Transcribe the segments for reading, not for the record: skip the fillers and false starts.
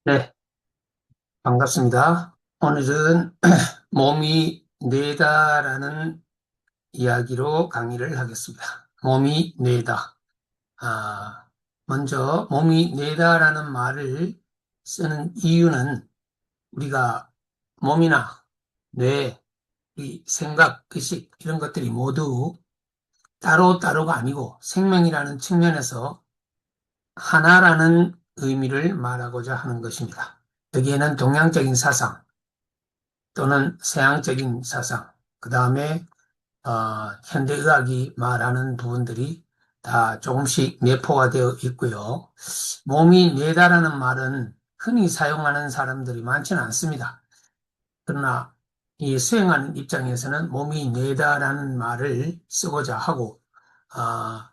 네, 반갑습니다. 오늘은 몸이 뇌다라는 이야기로 강의를 하겠습니다. 몸이 뇌다. 아, 먼저 몸이 뇌다라는 말을 쓰는 이유는 우리가 몸이나 뇌, 이 생각, 의식 이런 것들이 모두 따로따로가 아니고 생명이라는 측면에서 하나라는 의미를 말하고자 하는 것입니다. 여기에는 동양적인 사상, 또는 서양적인 사상, 그 다음에 현대의학이 말하는 부분들이 다 조금씩 내포가 되어 있고요. 몸이 뇌다라는 말은 흔히 사용하는 사람들이 많지는 않습니다. 그러나 이 수행하는 입장에서는 몸이 뇌다라는 말을 쓰고자 하고, 아,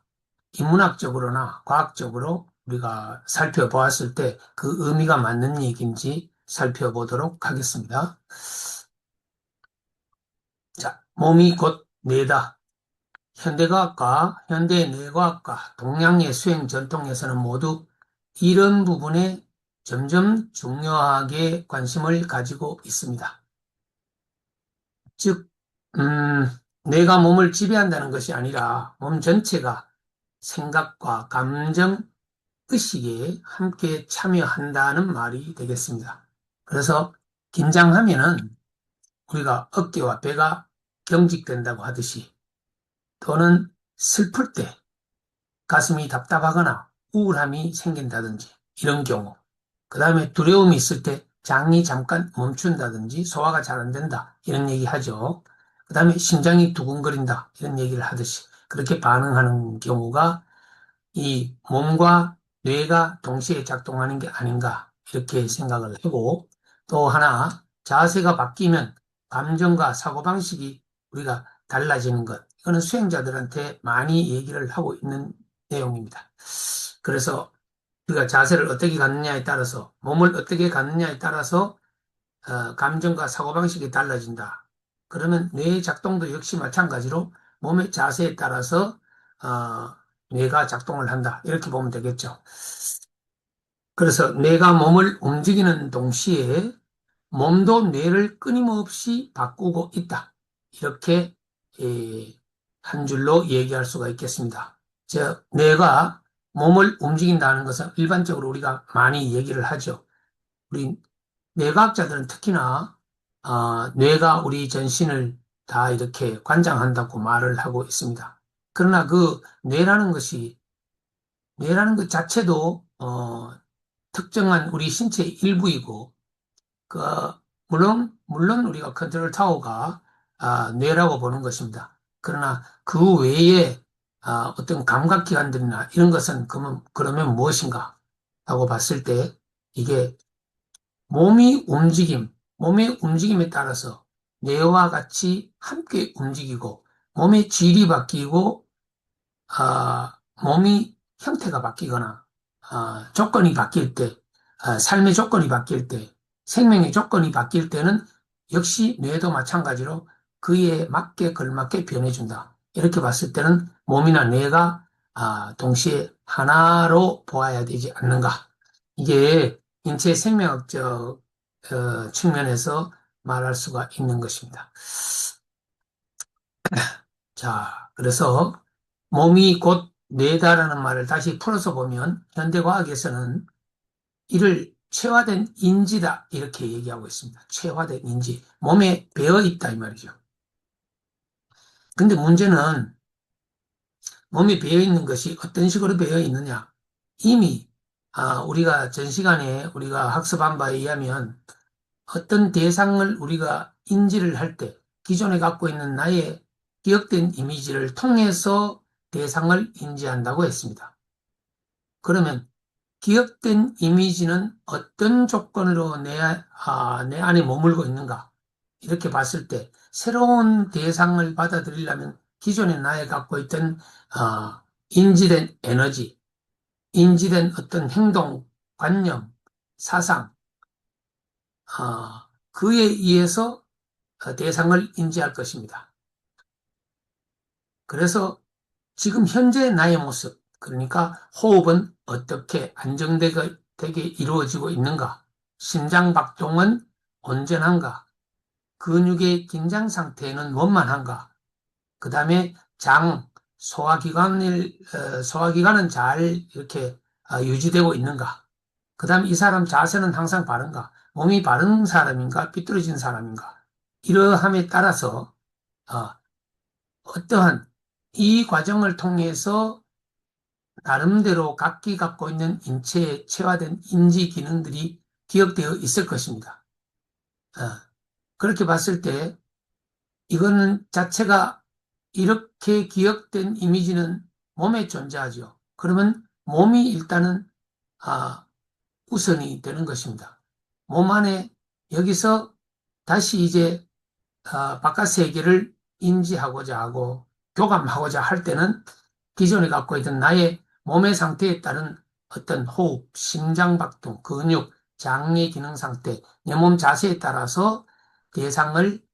인문학적으로나 과학적으로 우리가 살펴보았을 때 그 의미가 맞는 얘기인지 살펴보도록 하겠습니다. 자, 몸이 곧 뇌다. 현대과학과 현대뇌과학과 동양의 수행 전통에서는 모두 이런 부분에 점점 중요하게 관심을 가지고 있습니다. 즉, 뇌가 몸을 지배한다는 것이 아니라 몸 전체가 생각과 감정, 의식에 함께 참여한다는 말이 되겠습니다. 그래서 긴장하면은 우리가 어깨와 배가 경직된다고 하듯이, 또는 슬플 때 가슴이 답답하거나 우울함이 생긴다든지 이런 경우, 그 다음에 두려움이 있을 때 장이 잠깐 멈춘다든지 소화가 잘 안 된다 이런 얘기 하죠. 그 다음에 심장이 두근거린다 이런 얘기를 하듯이 그렇게 반응하는 경우가 이 몸과 뇌가 동시에 작동하는 게 아닌가 이렇게 생각을 하고, 또 하나 자세가 바뀌면 감정과 사고방식이 우리가 달라지는 것, 이거는 수행자들한테 많이 얘기를 하고 있는 내용입니다. 그래서 우리가 자세를 어떻게 갖느냐에 따라서, 몸을 어떻게 갖느냐에 따라서 감정과 사고방식이 달라진다. 그러면 뇌의 작동도 역시 마찬가지로 몸의 자세에 따라서 어, 뇌가 작동을 한다. 이렇게 보면 되겠죠. 그래서 뇌가 몸을 움직이는 동시에 몸도 뇌를 끊임없이 바꾸고 있다. 이렇게 예, 한 줄로 얘기할 수가 있겠습니다. 즉, 뇌가 몸을 움직인다는 것은 일반적으로 우리가 많이 얘기를 하죠. 우리 뇌과학자들은 특히나 뇌가 우리 전신을 다 이렇게 관장한다고 말을 하고 있습니다. 그러나 그 뇌라는 것 자체도 특정한 우리 신체의 일부이고, 그 물론 우리가 컨트롤 타워가 뇌라고 보는 것입니다. 그러나 그 외에 어떤 감각기관들이나 이런 것은 그러면 무엇인가 하고 봤을 때, 이게 몸의 움직임에 따라서 뇌와 같이 함께 움직이고, 몸의 질이 바뀌고, 몸이 형태가 바뀌거나, 조건이 바뀔 때, 삶의 조건이 바뀔 때, 생명의 조건이 바뀔 때는 역시 뇌도 마찬가지로 그에 맞게 걸맞게 변해준다. 이렇게 봤을 때는 몸이나 뇌가 동시에 하나로 보아야 되지 않는가. 이게 인체 생명학적 측면에서 말할 수가 있는 것입니다. 자, 그래서 몸이 곧 뇌다라는 말을 다시 풀어서 보면 현대과학에서는 이를 체화된 인지다 이렇게 얘기하고 있습니다. 체화된 인지. 몸에 배어 있다 이 말이죠. 근데 문제는 몸에 배어 있는 것이 어떤 식으로 배어 있느냐. 이미 우리가 전 시간에 우리가 학습한 바에 의하면 어떤 대상을 우리가 인지를 할 때 기존에 갖고 있는 나의 기억된 이미지를 통해서 대상을 인지한다고 했습니다. 그러면 기억된 이미지는 어떤 조건으로 내 안에 머물고 있는가? 이렇게 봤을 때 새로운 대상을 받아들이려면 기존에 나에 갖고 있던 인지된 에너지, 인지된 어떤 행동, 관념, 사상, 그에 의해서 대상을 인지할 것입니다. 그래서 지금 현재 나의 모습, 그러니까 호흡은 어떻게 안정되게 이루어지고 있는가? 심장 박동은 온전한가? 근육의 긴장 상태는 원만한가? 그 다음에 소화기관은 잘 이렇게 유지되고 있는가? 그 다음에 이 사람 자세는 항상 바른가? 몸이 바른 사람인가? 삐뚤어진 사람인가? 이러함에 따라서, 어, 어떠한 이 과정을 통해서 나름대로 각기 갖고 있는 인체에 체화된 인지 기능들이 기억되어 있을 것입니다. 어, 그렇게 봤을 때 이거는 자체가 이렇게 기억된 이미지는 몸에 존재하죠. 그러면 몸이 일단은 아, 우선이 되는 것입니다. 몸 안에 여기서 다시 이제 바깥 세계를 인지하고자 하고 교감하고자 할 때는 기존에 갖고 있던 나의 몸의 상태에 따른 어떤 호흡, 심장박동, 근육, 장내 기능 상태, 내 몸 자세에 따라서 대상을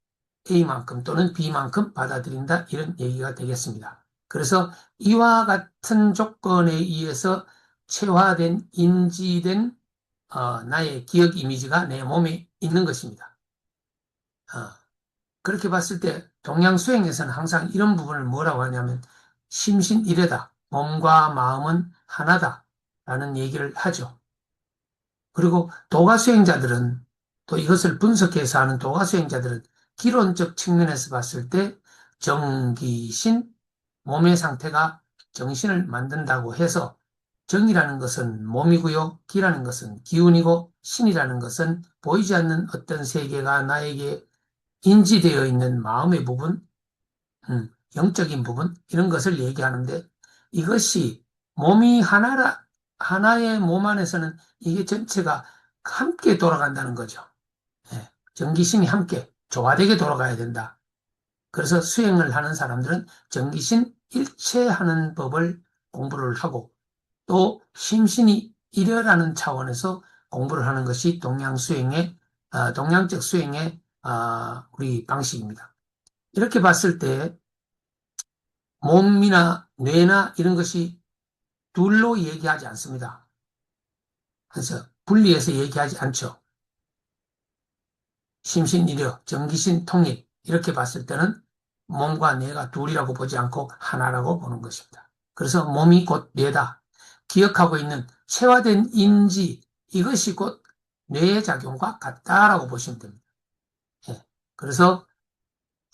A만큼 또는 B만큼 받아들인다 이런 얘기가 되겠습니다. 그래서 이와 같은 조건에 의해서 체화된 인지된 나의 기억 이미지가 내 몸에 있는 것입니다. 어, 그렇게 봤을 때 동양수행에서는 항상 이런 부분을 뭐라고 하냐면 심신일회다. 몸과 마음은 하나다. 라는 얘기를 하죠. 그리고 도가수행자들은 또 이것을 분석해서 하는 도가수행자들은 기론적 측면에서 봤을 때 정기신, 몸의 상태가 정신을 만든다고 해서 정이라는 것은 몸이고요. 기라는 것은 기운이고 신이라는 것은 보이지 않는 어떤 세계가 나에게 인지되어 있는 마음의 부분, 영적인 부분, 이런 것을 얘기하는데 이것이 몸이 하나의 몸 안에서는 이게 전체가 함께 돌아간다는 거죠. 예, 정기신이 함께 조화되게 돌아가야 된다. 그래서 수행을 하는 사람들은 정기신 일체하는 법을 공부를 하고 또 심신이 일여라는 차원에서 공부를 하는 것이 동양적 수행의 우리 방식입니다. 이렇게 봤을 때 몸이나 뇌나 이런 것이 둘로 얘기하지 않습니다. 그래서 분리해서 얘기하지 않죠. 심신일여, 정기신 통일 이렇게 봤을 때는 몸과 뇌가 둘이라고 보지 않고 하나라고 보는 것입니다. 그래서 몸이 곧 뇌다. 기억하고 있는 체화된 인지 이것이 곧 뇌의 작용과 같다라고 보시면 됩니다. 예. 그래서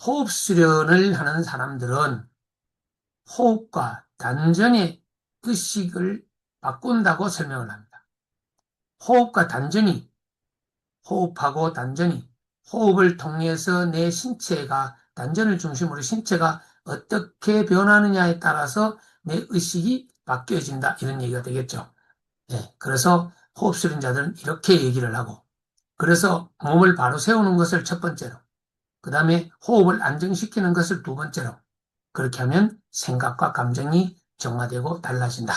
호흡 수련을 하는 사람들은 호흡과 단전의 의식을 바꾼다고 설명을 합니다. 호흡과 단전이, 호흡하고 단전이, 호흡을 통해서 내 신체가, 단전을 중심으로 신체가 어떻게 변하느냐에 따라서 내 의식이 바뀌어진다. 이런 얘기가 되겠죠. 예, 그래서 호흡 수련자들은 이렇게 얘기를 하고, 그래서 몸을 바로 세우는 것을 첫 번째로, 그 다음에 호흡을 안정시키는 것을 두 번째로, 그렇게 하면 생각과 감정이 정화되고 달라진다.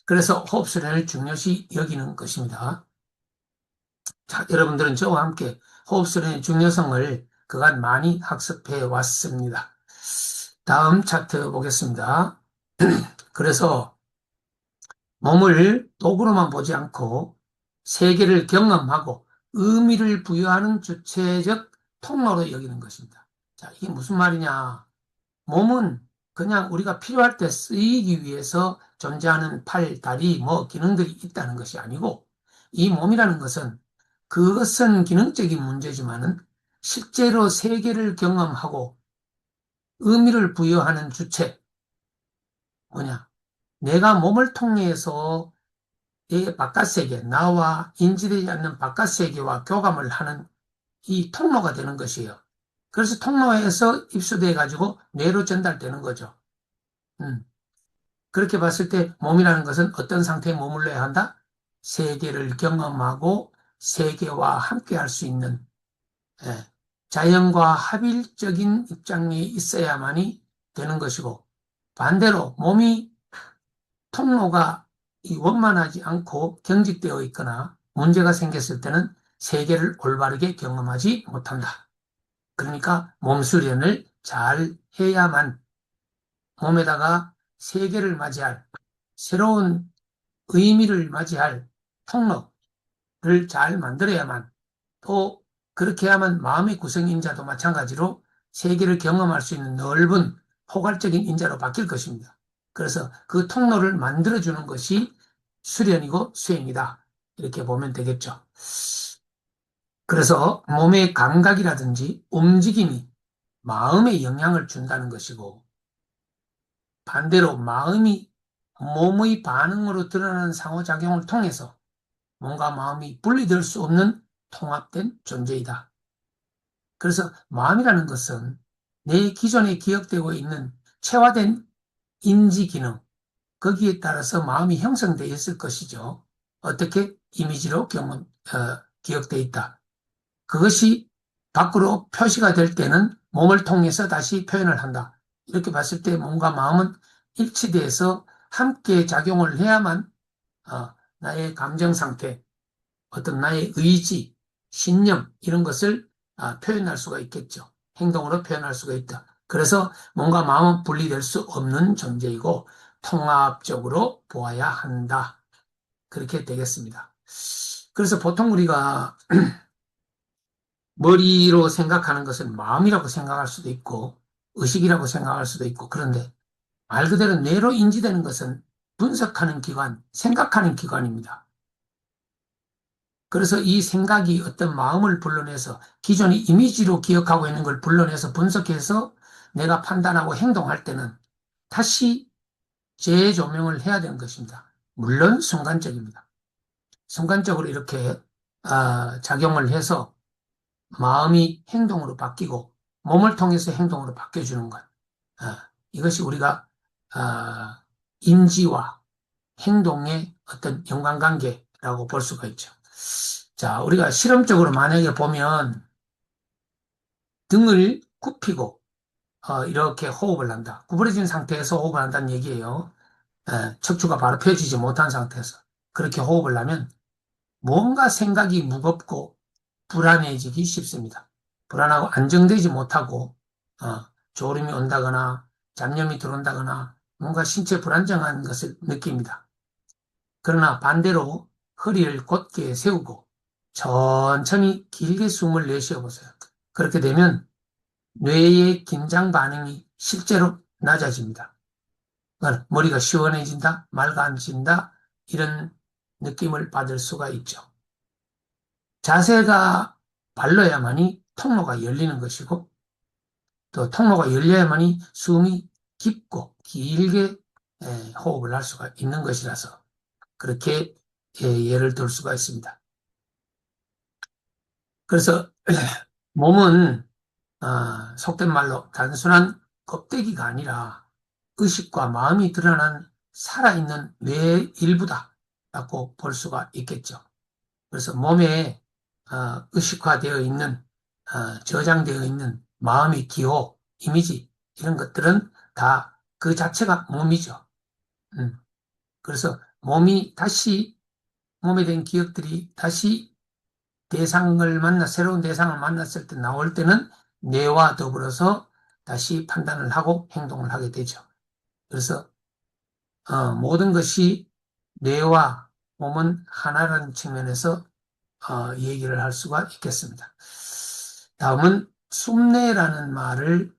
그래서 호흡 수련을 중요시 여기는 것입니다. 자, 여러분들은 저와 함께 호흡 수련의 중요성을 그간 많이 학습해 왔습니다. 다음 차트 보겠습니다. 그래서 몸을 도구로만 보지 않고 세계를 경험하고 의미를 부여하는 주체적 통로로 여기는 것입니다. 자, 이게 무슨 말이냐? 몸은 그냥 우리가 필요할 때 쓰이기 위해서 존재하는 팔, 다리, 뭐 기능들이 있다는 것이 아니고 이 몸이라는 것은 그것은 기능적인 문제지만은 실제로 세계를 경험하고 의미를 부여하는 주체 뭐냐? 내가 몸을 통해서 이 바깥 세계, 나와 인지되지 않는 바깥 세계와 교감을 하는 이 통로가 되는 것이에요. 그래서 통로에서 입수돼 가지고 뇌로 전달되는 거죠. 음. 그렇게 봤을 때 몸이라는 것은 어떤 상태에 머물러야 한다? 세계를 경험하고 세계와 함께 할 수 있는 예, 자연과 합일적인 입장에 있어야만이 되는 것이고 반대로 몸이 통로가 원만하지 않고 경직되어 있거나 문제가 생겼을 때는 세계를 올바르게 경험하지 못한다. 그러니까 몸 수련을 잘 해야만 몸에다가 세계를 맞이할 새로운 의미를 맞이할 통로, 잘 만들어야만, 또 그렇게 하면 마음의 구성인자도 마찬가지로 세계를 경험할 수 있는 넓은 포괄적인 인자로 바뀔 것입니다. 그래서 그 통로를 만들어주는 것이 수련이고 수행이다. 이렇게 보면 되겠죠. 그래서 몸의 감각이라든지 움직임이 마음에 영향을 준다는 것이고, 반대로 마음이 몸의 반응으로 드러나는 상호작용을 통해서 몸과 마음이 분리될 수 없는 통합된 존재이다. 그래서 마음이라는 것은 내 기존에 기억되고 있는 체화된 인지 기능, 거기에 따라서 마음이 형성되어 있을 것이죠. 어떻게? 이미지로 기억되어 있다. 그것이 밖으로 표시가 될 때는 몸을 통해서 다시 표현을 한다. 이렇게 봤을 때 몸과 마음은 일치돼서 함께 작용을 해야만 나의 감정 상태, 어떤 나의 의지, 신념 이런 것을 표현할 수가 있겠죠. 행동으로 표현할 수가 있다. 그래서 몸과 마음은 분리될 수 없는 존재이고 통합적으로 보아야 한다. 그렇게 되겠습니다. 그래서 보통 우리가 머리로 생각하는 것은 마음이라고 생각할 수도 있고 의식이라고 생각할 수도 있고, 그런데 말 그대로 뇌로 인지되는 것은 분석하는 기관, 생각하는 기관입니다. 그래서 이 생각이 어떤 마음을 불러내서 기존의 이미지로 기억하고 있는 걸 불러내서 분석해서 내가 판단하고 행동할 때는 다시 재조명을 해야 되는 것입니다. 물론 순간적입니다. 순간적으로 이렇게 작용을 해서 마음이 행동으로 바뀌고 몸을 통해서 행동으로 바뀌어주는 것. 이것이 우리가 인지와 행동의 어떤 연관관계라고 볼 수가 있죠. 자, 우리가 실험적으로 만약에 보면 등을 굽히고 이렇게 호흡을 한다. 구부러진 상태에서 호흡을 한다는 얘기예요. 척추가 바로 펴지지 못한 상태에서 그렇게 호흡을 하면 뭔가 생각이 무겁고 불안해지기 쉽습니다. 불안하고 안정되지 못하고 졸음이 온다거나 잡념이 들어온다거나 뭔가 신체 불안정한 것을 느낍니다. 그러나 반대로 허리를 곧게 세우고 천천히 길게 숨을 내쉬어 보세요. 그렇게 되면 뇌의 긴장 반응이 실제로 낮아집니다. 머리가 시원해진다, 맑아진다, 이런 느낌을 받을 수가 있죠. 자세가 발라야만이 통로가 열리는 것이고, 또 통로가 열려야만이 숨이 깊고 길게 호흡을 할 수가 있는 것이라서 그렇게 예를 들 수가 있습니다. 그래서 몸은 속된 말로 단순한 껍데기가 아니라 의식과 마음이 드러난 살아있는 뇌의 일부다라고 볼 수가 있겠죠. 그래서 몸에 의식화되어 있는 저장되어 있는 마음의 기호, 이미지 이런 것들은 다 그 자체가 몸이죠. 그래서 몸에 대한 기억들이 다시 새로운 대상을 만났을 때 나올 때는 뇌와 더불어서 다시 판단을 하고 행동을 하게 되죠. 그래서 모든 것이 뇌와 몸은 하나라는 측면에서 얘기를 할 수가 있겠습니다. 다음은 숨내라는 말을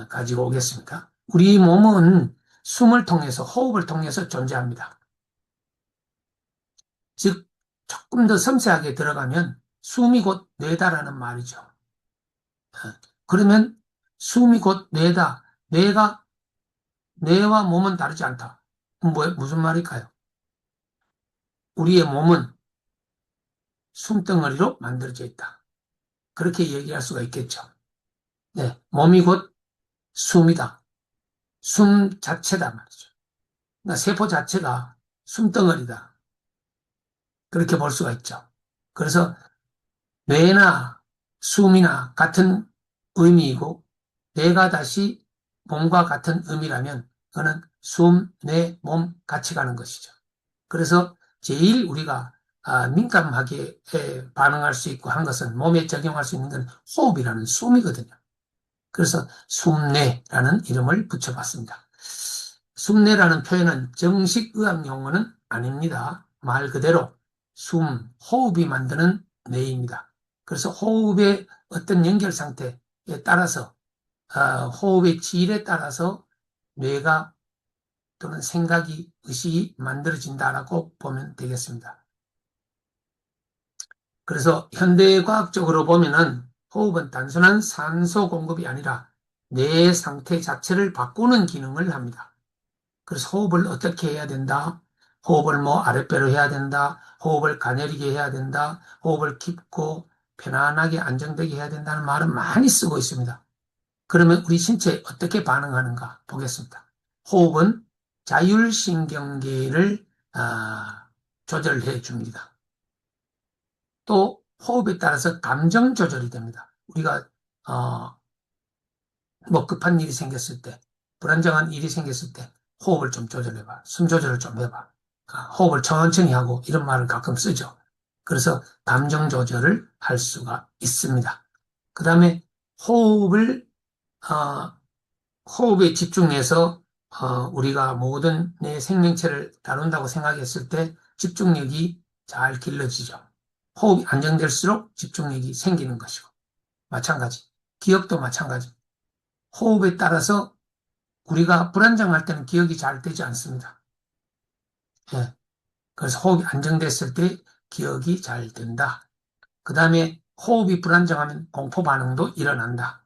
가지고 오겠습니다. 우리 몸은 숨을 통해서, 호흡을 통해서 존재합니다. 즉, 조금 더 섬세하게 들어가면 숨이 곧 뇌다라는 말이죠. 그러면 숨이 곧 뇌다. 뇌와 몸은 다르지 않다. 무슨 말일까요? 우리의 몸은 숨덩어리로 만들어져 있다. 그렇게 얘기할 수가 있겠죠. 네, 몸이 곧 숨이다. 숨 자체다 말이죠. 그러니까 세포 자체가 숨덩어리다. 그렇게 볼 수가 있죠. 그래서 뇌나 숨이나 같은 의미이고 뇌가 다시 몸과 같은 의미라면 그거는 숨, 뇌, 몸 같이 가는 것이죠. 그래서 제일 우리가 민감하게 반응할 수 있고 한 것은 몸에 적용할 수 있는 건 호흡이라는 숨이거든요. 그래서 숨뇌라는 이름을 붙여봤습니다. 숨뇌라는 표현은 정식 의학 용어는 아닙니다. 말 그대로 호흡이 만드는 뇌입니다. 그래서 호흡의 어떤 연결 상태에 따라서, 호흡의 질에 따라서 뇌가 또는 생각이, 의식이 만들어진다라고 보면 되겠습니다. 그래서 현대과학적으로 보면은 호흡은 단순한 산소 공급이 아니라 뇌의 상태 자체를 바꾸는 기능을 합니다. 그래서 호흡을 어떻게 해야 된다? 호흡을 뭐 아랫배로 해야 된다. 호흡을 가녀리게 해야 된다. 호흡을 깊고 편안하게 안정되게 해야 된다는 말은 많이 쓰고 있습니다. 그러면 우리 신체에 어떻게 반응하는가 보겠습니다. 호흡은 자율신경계를 조절해 줍니다. 또 호흡에 따라서 감정 조절이 됩니다. 우리가 어, 뭐 급한 일이 생겼을 때, 불안정한 일이 생겼을 때 호흡을 좀 조절해봐. 숨 조절을 좀 해봐. 호흡을 천천히 하고 이런 말을 가끔 쓰죠. 그래서 감정 조절을 할 수가 있습니다. 그 다음에 호흡을 어, 호흡에 집중해서 우리가 모든 내 생명체를 다룬다고 생각했을 때 집중력이 잘 길러지죠. 호흡이 안정될수록 집중력이 생기는 것이고 마찬가지. 기억도 마찬가지. 호흡에 따라서 우리가 불안정할 때는 기억이 잘 되지 않습니다. 예. 그래서 호흡이 안정됐을 때 기억이 잘 된다. 그 다음에 호흡이 불안정하면 공포 반응도 일어난다.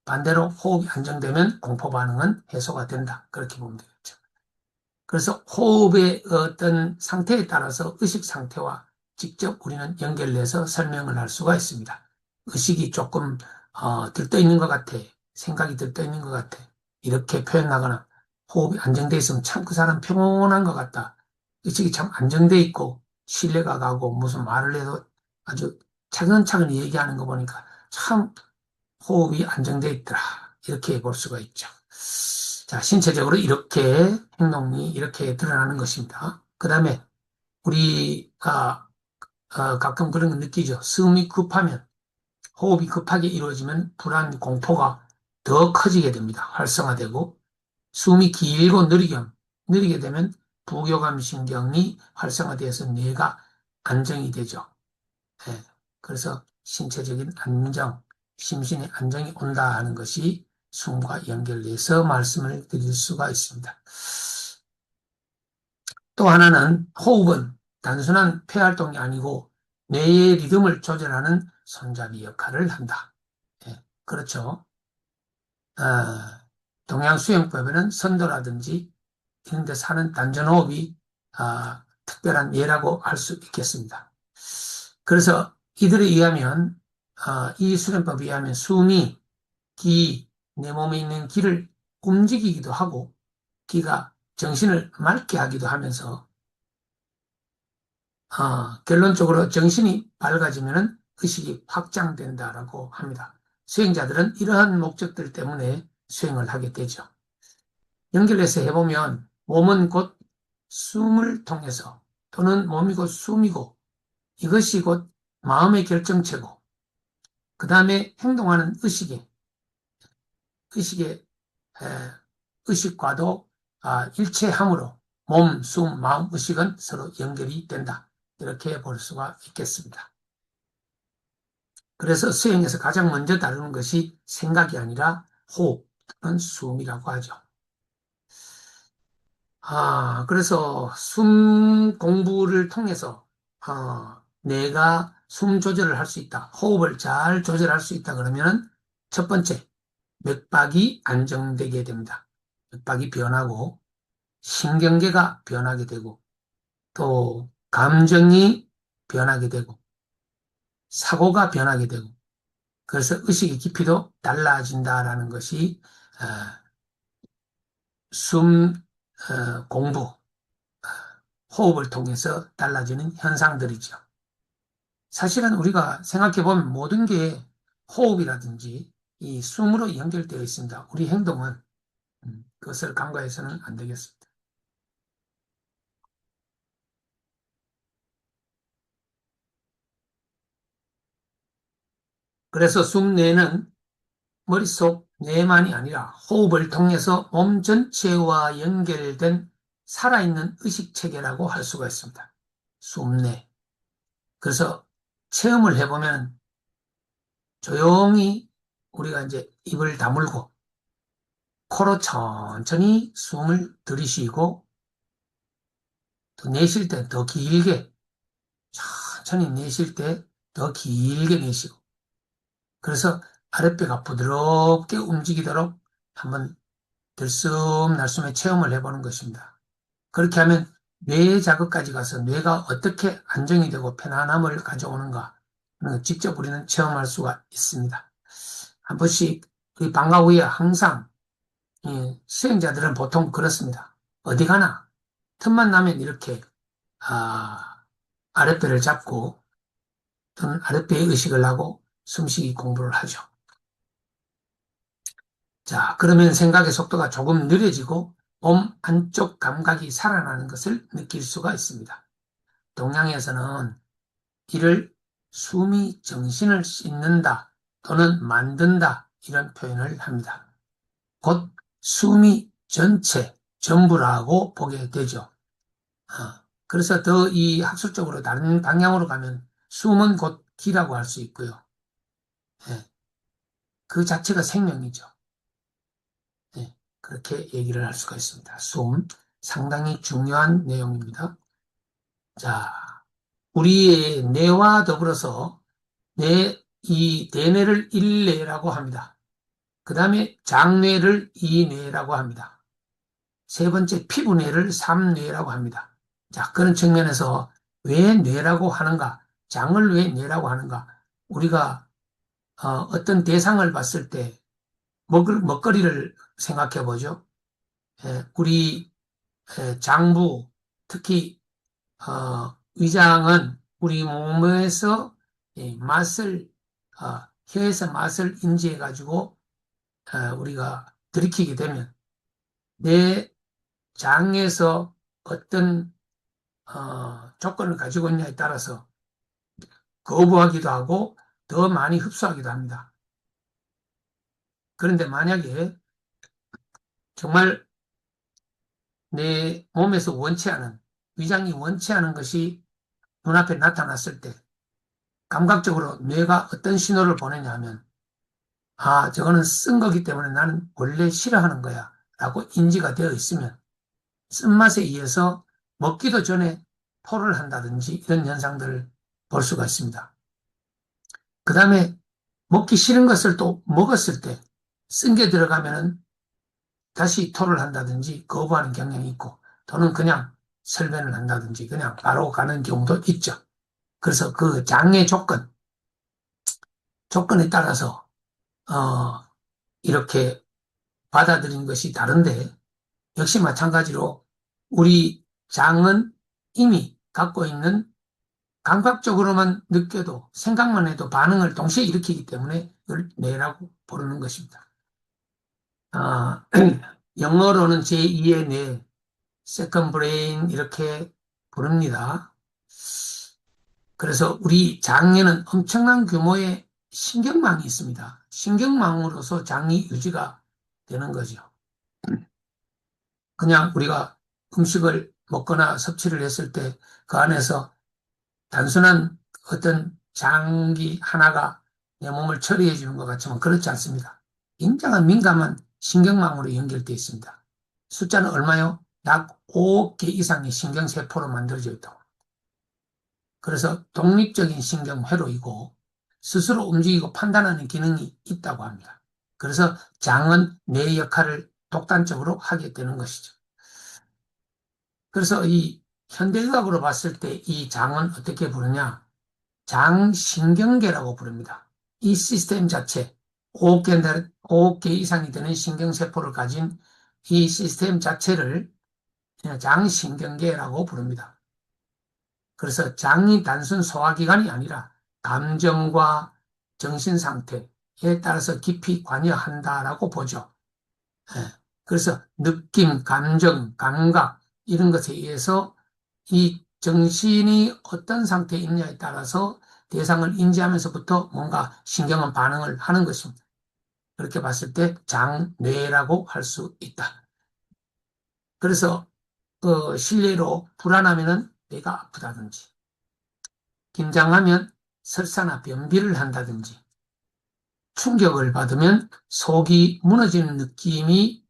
반대로 호흡이 안정되면 공포 반응은 해소가 된다. 그렇게 보면 되겠죠. 그래서 호흡의 어떤 상태에 따라서 의식 상태와 직접 우리는 연결해서 설명을 할 수가 있습니다. 의식이 조금 들떠 있는 것 같아. 생각이 들떠 있는 것 같아. 이렇게 표현하거나 호흡이 안정돼 있으면 참 그 사람 평온한 것 같다. 의식이 참 안정돼 있고 신뢰가 가고 무슨 말을 해도 아주 차근차근 얘기하는 거 보니까 참 호흡이 안정돼 있더라. 이렇게 볼 수가 있죠. 자, 신체적으로 이렇게 행동이 이렇게 드러나는 것입니다. 그 다음에 우리가 가끔 그런 거 느끼죠. 숨이 급하면, 호흡이 급하게 이루어지면 불안, 공포가 더 커지게 됩니다. 활성화되고 숨이 길고 느리게 되면 부교감 신경이 활성화돼서 뇌가 안정이 되죠. 예. 그래서 신체적인 안정, 심신의 안정이 온다 하는 것이 숨과 연결돼서 말씀을 드릴 수가 있습니다. 또 하나는 호흡은 단순한 폐활동이 아니고 뇌의 리듬을 조절하는 손잡이 역할을 한다. 예, 그렇죠. 동양 수영법에는 선도라든지 이런 데 사는 단전호흡이 특별한 예라고 할 수 있겠습니다. 그래서 이들에 의하면 이 수련법에 의하면 숨이 내 몸에 있는 기를 움직이기도 하고 기가 정신을 맑게 하기도 하면서 결론적으로 정신이 밝아지면 의식이 확장된다라고 합니다. 수행자들은 이러한 목적들 때문에 수행을 하게 되죠. 연결해서 해보면 몸은 곧 숨을 통해서 또는 몸이 곧 숨이고 이것이 곧 마음의 결정체고 그 다음에 행동하는 의식의 의식과도 일체함으로 몸, 숨, 마음, 의식은 서로 연결이 된다. 이렇게 볼 수가 있겠습니다. 그래서 수행에서 가장 먼저 다루는 것이 생각이 아니라 호흡 또는 숨이라고 하죠. 그래서 숨 공부를 통해서 내가 숨 조절을 할 수 있다. 호흡을 잘 조절할 수 있다. 그러면 첫 번째, 맥박이 안정되게 됩니다. 맥박이 변하고 신경계가 변하게 되고 또 감정이 변하게 되고 사고가 변하게 되고 그래서 의식의 깊이도 달라진다라는 것이 숨 공부, 호흡을 통해서 달라지는 현상들이죠. 사실은 우리가 생각해보면 모든 게 호흡이라든지 이 숨으로 연결되어 있습니다. 우리 행동은 그것을 간과해서는 안 되겠습니다. 그래서 숨내는 머릿속 뇌만이 아니라 호흡을 통해서 몸 전체와 연결된 살아있는 의식 체계라고 할 수가 있습니다. 숨내. 그래서 체험을 해보면 조용히 우리가 이제 입을 다물고 코로 천천히 숨을 들이쉬고 또 내쉴 때 더 길게 천천히 내쉴 때 더 길게 내쉬고 그래서 아랫배가 부드럽게 움직이도록 한번 들숨날숨의 체험을 해보는 것입니다. 그렇게 하면 뇌 자극까지 가서 뇌가 어떻게 안정이 되고 편안함을 가져오는가 직접 우리는 체험할 수가 있습니다. 한 번씩 우리 방과 후에 항상 수행자들은 보통 그렇습니다. 어디 가나 틈만 나면 이렇게 아랫배를 잡고 또는 아랫배에 의식을 하고 숨쉬기 공부를 하죠. 자, 그러면 생각의 속도가 조금 느려지고 몸 안쪽 감각이 살아나는 것을 느낄 수가 있습니다. 동양에서는 이를 숨이 정신을 씻는다 또는 만든다 이런 표현을 합니다. 곧 숨이 전체, 전부라고 보게 되죠. 그래서 더 이 학술적으로 다른 방향으로 가면 숨은 곧 기라고 할 수 있고요. 예, 그 자체가 생명이죠. 예, 그렇게 얘기를 할 수가 있습니다. 숨, 상당히 중요한 내용입니다. 자, 우리의 뇌와 더불어서 이 대뇌를 일뇌라고 합니다. 그 다음에 장뇌를 이뇌라고 합니다. 세 번째 피부뇌를 삼뇌라고 합니다. 자, 그런 측면에서 왜 뇌라고 하는가? 장을 왜 뇌라고 하는가? 우리가 어떤 대상을 봤을 때 먹거리를 생각해 보죠. 우리 장부, 특히 위장은 우리 몸에서 맛을 혀에서 맛을 인지해 가지고 우리가 들이키게 되면 내 장에서 어떤 조건을 가지고 있냐에 따라서 거부하기도 하고 더 많이 흡수하기도 합니다. 그런데 만약에 정말 내 몸에서 원치 않은 위장이 원치 않은 것이 눈앞에 나타났을 때 감각적으로 뇌가 어떤 신호를 보내냐 하면 저거는 쓴 거기 때문에 나는 원래 싫어하는 거야 라고 인지가 되어 있으면 쓴맛에 의해서 먹기도 전에 토를 한다든지 이런 현상들을 볼 수가 있습니다. 그 다음에 먹기 싫은 것을 또 먹었을 때 쓴 게 들어가면은 다시 토를 한다든지 거부하는 경향이 있고 또는 그냥 설변을 한다든지 그냥 바로 가는 경우도 있죠. 그래서 그 장의 조건에 따라서 이렇게 받아들인 것이 다른데 역시 마찬가지로 우리 장은 이미 갖고 있는 감각적으로만 느껴도 생각만 해도 반응을 동시에 일으키기 때문에 이걸 뇌라고 부르는 것입니다. 아, 영어로는 제2의 뇌, second brain 이렇게 부릅니다. 그래서 우리 장에는 엄청난 규모의 신경망이 있습니다. 신경망으로서 장이 유지가 되는 거죠. 그냥 우리가 음식을 먹거나 섭취를 했을 때 그 안에서 단순한 어떤 장기 하나가 내 몸을 처리해 주는 것 같지만 그렇지 않습니다. 굉장한 민감한 신경망으로 연결되어 있습니다. 숫자는 얼마요? 약 5억 개 이상의 신경세포로 만들어져 있다고. 그래서 독립적인 신경회로이고 스스로 움직이고 판단하는 기능이 있다고 합니다. 그래서 장은 뇌 역할을 독단적으로 하게 되는 것이죠. 그래서 이 현대의학으로 봤을 때 이 장은 어떻게 부르냐? 장신경계라고 부릅니다. 이 시스템 자체, 5억 개 이상이 되는 신경세포를 가진 이 시스템 자체를 장신경계라고 부릅니다. 그래서 장이 단순 소화기관이 아니라 감정과 정신 상태에 따라서 깊이 관여한다라고 보죠. 예. 그래서 느낌, 감정, 감각 이런 것에 의해서 이 정신이 어떤 상태에 있냐에 따라서 대상을 인지하면서부터 뭔가 신경은 반응을 하는 것입니다. 그렇게 봤을 때 장뇌라고 할 수 있다. 그래서 실례로 불안하면은 뇌가 아프다든지 긴장하면 설사나 변비를 한다든지, 충격을 받으면 속이 무너지는 느낌이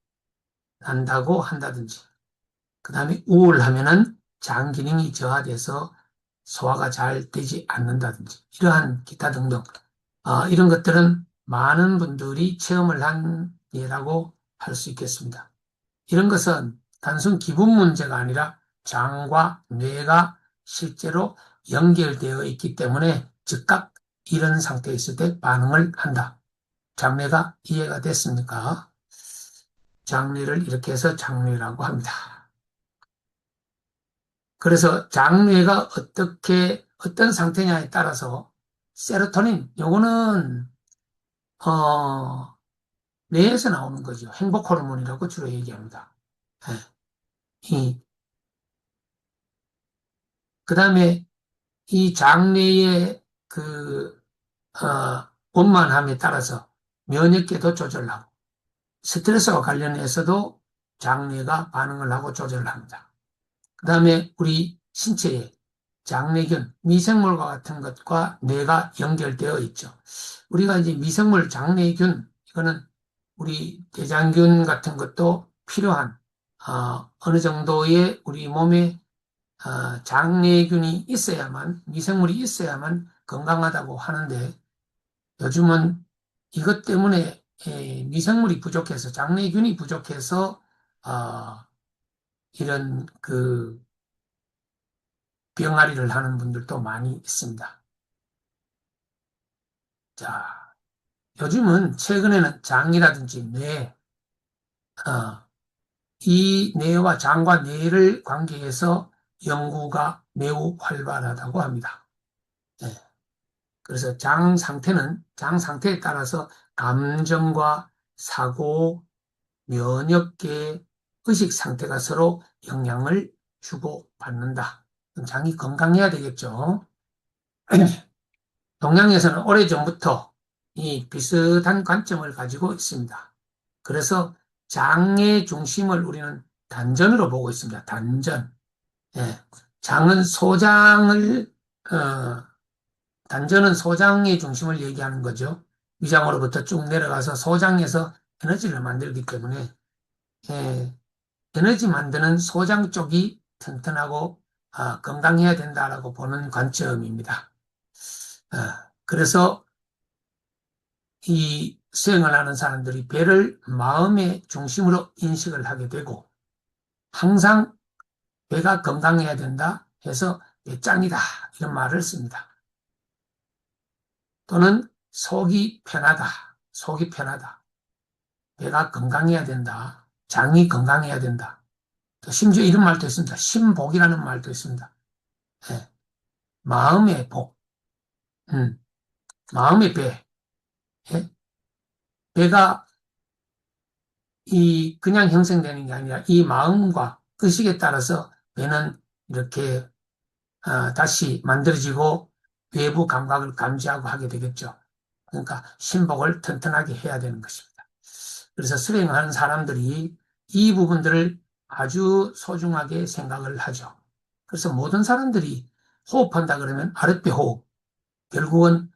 난다고 한다든지, 그 다음에 우울하면은 장 기능이 저하돼서 소화가 잘 되지 않는다든지, 이러한 기타 등등, 이런 것들은 많은 분들이 체험을 한 예라고 할 수 있겠습니다. 이런 것은 단순 기분 문제가 아니라 장과 뇌가 실제로 연결되어 있기 때문에 즉각 이런 상태에 있을 때 반응을 한다. 장뇌가 이해가 됐습니까? 장뇌를 이렇게 해서 장뇌라고 합니다. 그래서 장뇌가 어떤 상태냐에 따라서 세로토닌, 요거는, 뇌에서 나오는 거죠. 행복 호르몬이라고 주로 얘기합니다. 예. 그 다음에 이 장내의 원만함에 따라서 면역계도 조절하고 스트레스와 관련해서도 장내가 반응을 하고 조절을 합니다. 그 다음에 우리 신체에 장내균, 미생물과 같은 것과 뇌가 연결되어 있죠. 우리가 이제 미생물, 장내균, 이거는 우리 대장균 같은 것도 필요한, 어느 정도의 우리 몸에 장내균이 있어야만, 미생물이 있어야만 건강하다고 하는데 요즘은 이것 때문에 미생물이 부족해서, 장내균이 부족해서 어, 이런 병아리를 하는 분들도 많이 있습니다. 자, 요즘은 최근에는 장이라든지 뇌, 어, 이 뇌와 장과 뇌를 관계해서 연구가 매우 활발하다고 합니다. 네. 그래서 장 상태에 따라서 감정과 사고, 면역계, 의식 상태가 서로 영향을 주고받는다. 장이 건강해야 되겠죠. 동양에서는 오래전부터 이 비슷한 관점을 가지고 있습니다. 그래서 장의 중심을 우리는 단전으로 보고 있습니다. 단전. 예. 장은 소장을, 어, 단전은 소장의 중심을 얘기하는 거죠. 위장으로부터 쭉 내려가서 소장에서 에너지를 만들기 때문에, 예, 에너지 만드는 소장 쪽이 튼튼하고 건강해야 된다라고 보는 관점입니다. 그래서 이 수행을 하는 사람들이 배를 마음의 중심으로 인식을 하게 되고 항상 배가 건강해야 된다 해서 배짱이다 이런 말을 씁니다. 또는 속이 편하다. 배가 건강해야 된다. 장이 건강해야 된다. 또 심지어 이런 말도 있습니다. 심복이라는 말도 있습니다. 예, 마음의 복, 음, 마음의 배. 예? 배가 이 그냥 형성되는 게 아니라 이 마음과 의식에 따라서 배는 이렇게 다시 만들어지고 외부 감각을 감지하고 하게 되겠죠. 그러니까 신복을 튼튼하게 해야 되는 것입니다. 그래서 수행하는 사람들이 이 부분들을 아주 소중하게 생각을 하죠. 그래서 모든 사람들이 호흡한다 그러면 아랫배 호흡, 결국은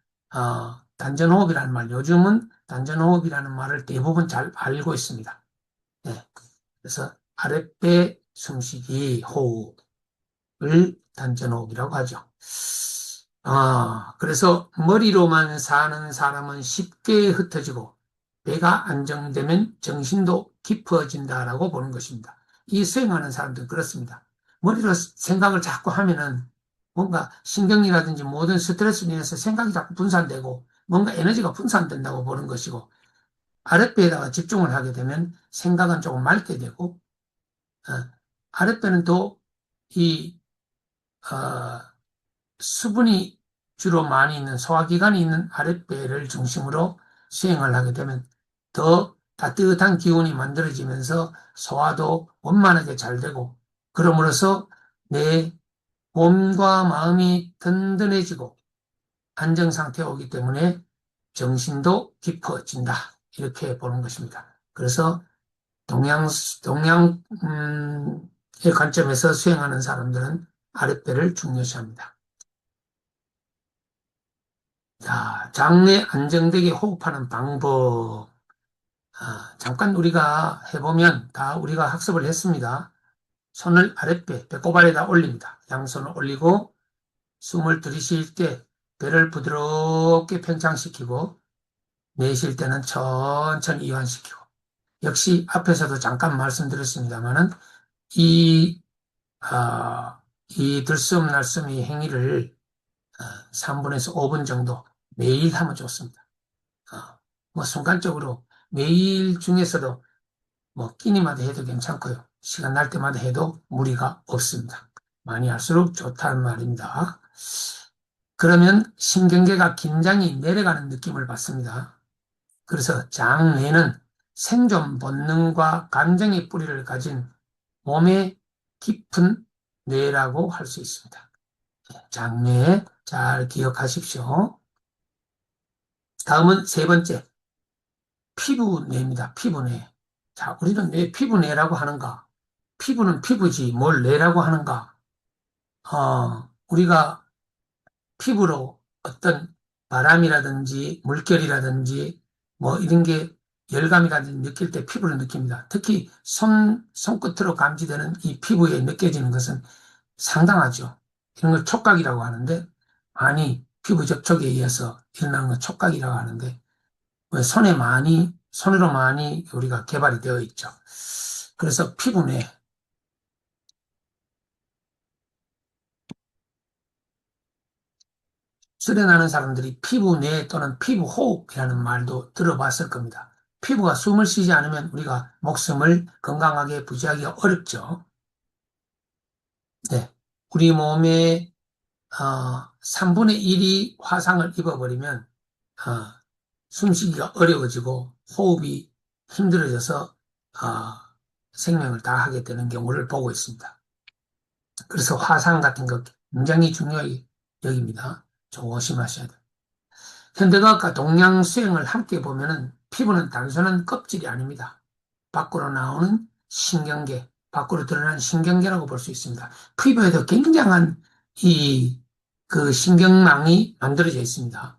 단전호흡이라는 말, 요즘은 단전호흡이라는 말을 대부분 잘 알고 있습니다. 네. 그래서 아랫배 숨쉬기 호흡을 단전호흡이라고 하죠. 그래서 머리로만 사는 사람은 쉽게 흩어지고 배가 안정되면 정신도 깊어진다라고 보는 것입니다. 이 수행하는 사람들은 그렇습니다. 머리로 생각을 자꾸 하면은 뭔가 신경이라든지 모든 스트레스로 인해서 생각이 자꾸 분산되고 뭔가 에너지가 분산된다고 보는 것이고 아랫배에다가 집중을 하게 되면 생각은 조금 맑게 되고 어, 아랫배는 또 이 수분이 주로 많이 있는 소화기관이 있는 아랫배를 중심으로 수행을 하게 되면 더 따뜻한 기운이 만들어지면서 소화도 원만하게 잘 되고 그럼으로써 내 몸과 마음이 든든해지고 안정 상태에 오기 때문에 정신도 깊어진다. 이렇게 보는 것입니다. 그래서 동양의, 관점에서 수행하는 사람들은 아랫배를 중요시합니다. 자, 장내 안정되게 호흡하는 방법. 잠깐 우리가 해보면 다 우리가 학습을 했습니다. 손을 아랫배, 배꼽 아래다 올립니다. 양손을 올리고 숨을 들이쉴 때 배를 부드럽게 팽창시키고 내쉴 때는 천천히 이완시키고 역시 앞에서도 잠깐 말씀드렸습니다만은 이, 이 들숨 날숨 이 행위를 3분에서 5분 정도 매일 하면 좋습니다. 뭐 순간적으로 매일 중에서도 뭐 끼니마다 해도 괜찮고요. 시간 날 때마다 해도 무리가 없습니다. 많이 할수록 좋다는 말입니다. 그러면 신경계가 긴장이 내려가는 느낌을 받습니다. 그래서 장뇌는 생존 본능과 감정의 뿌리를 가진 몸의 깊은 뇌라고 할 수 있습니다. 장뇌 잘 기억하십시오. 다음은 세 번째, 피부뇌입니다. 피부뇌. 자, 우리는 왜 피부뇌라고 하는가? 피부는 피부지 뭘 뇌라고 하는가? 우리가 피부로 어떤 바람이라든지 물결이라든지 뭐 이런 게 열감이라든지 느낄 때 피부를 느낍니다. 특히 손끝으로 감지되는 이 피부에 느껴지는 것은 상당하죠. 이런 걸 촉각이라고 하는데, 아니, 피부 접촉에 의해서 일어나는 건 촉각이라고 하는데, 왜 손으로 많이 우리가 개발이 되어 있죠. 그래서 피부내, 수련하는 사람들이 피부내 또는 피부호흡이라는 말도 들어봤을 겁니다. 피부가 숨을 쉬지 않으면 우리가 목숨을 건강하게 부지하기가 어렵죠. 네. 우리 몸의 3분의 1이 화상을 입어버리면 어, 숨쉬기가 어려워지고 호흡이 힘들어져서 생명을 다하게 되는 경우를 보고 있습니다. 그래서 화상 같은 거 굉장히 중요하게 여깁니다. 조심하셔야 돼요. 현대과학과 동양 수행을 함께 보면은 피부는 단순한 껍질이 아닙니다. 밖으로 나오는 신경계, 밖으로 드러나는 신경계라고 볼 수 있습니다. 피부에도 굉장한 그 신경망이 만들어져 있습니다.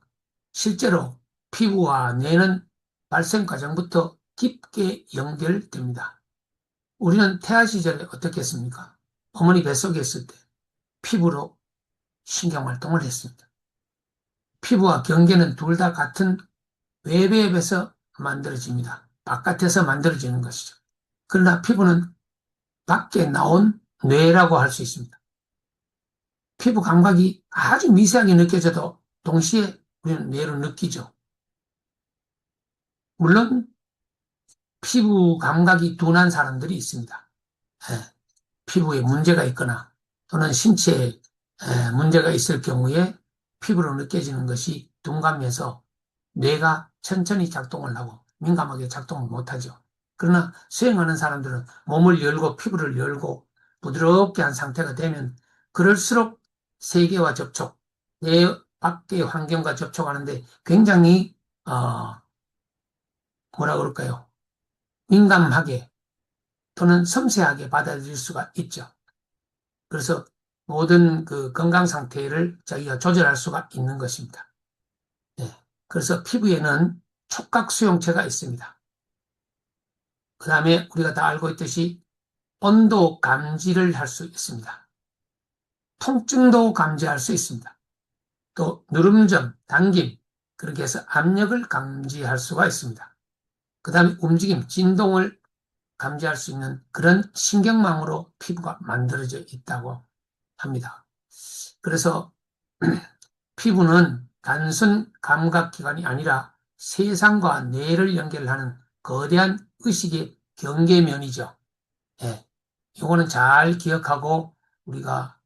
실제로 피부와 뇌는 발생 과정부터 깊게 연결됩니다. 우리는 태아 시절에 어떻게 했습니까? 어머니 뱃속에 있을 때 피부로 신경 활동을 했습니다. 피부와 경계는 둘 다 같은 외부에서 만들어집니다. 바깥에서 만들어지는 것이죠. 그러나 피부는 밖에 나온 뇌라고 할 수 있습니다. 피부 감각이 아주 미세하게 느껴져도 동시에 우리는 뇌로 느끼죠. 물론 피부 감각이 둔한 사람들이 있습니다. 예, 피부에 문제가 있거나 또는 신체에 문제가 있을 경우에 피부로 느껴지는 것이 둔감해서 뇌가 천천히 작동을 하고 민감하게 작동을 못하죠. 그러나 수행하는 사람들은 몸을 열고 피부를 열고 부드럽게 한 상태가 되면 그럴수록 세계와 접촉, 내 밖의 환경과 접촉하는데 굉장히 뭐라 그럴까요? 민감하게 또는 섬세하게 받아들일 수가 있죠. 그래서 모든 그 건강 상태를 자기가 조절할 수가 있는 것입니다. 네. 그래서 피부에는 촉각 수용체가 있습니다. 그 다음에 우리가 다 알고 있듯이 온도 감지를 할 수 있습니다. 통증도 감지할 수 있습니다. 또 누름점, 당김, 그렇게 해서 압력을 감지할 수가 있습니다. 그 다음에 움직임, 진동을 감지할 수 있는 그런 신경망으로 피부가 만들어져 있다고 합니다. 그래서 피부는 단순 감각기관이 아니라 세상과 뇌를 연결하는 거대한 의식의 경계면이죠. 예. 이거는 잘 기억하고 우리가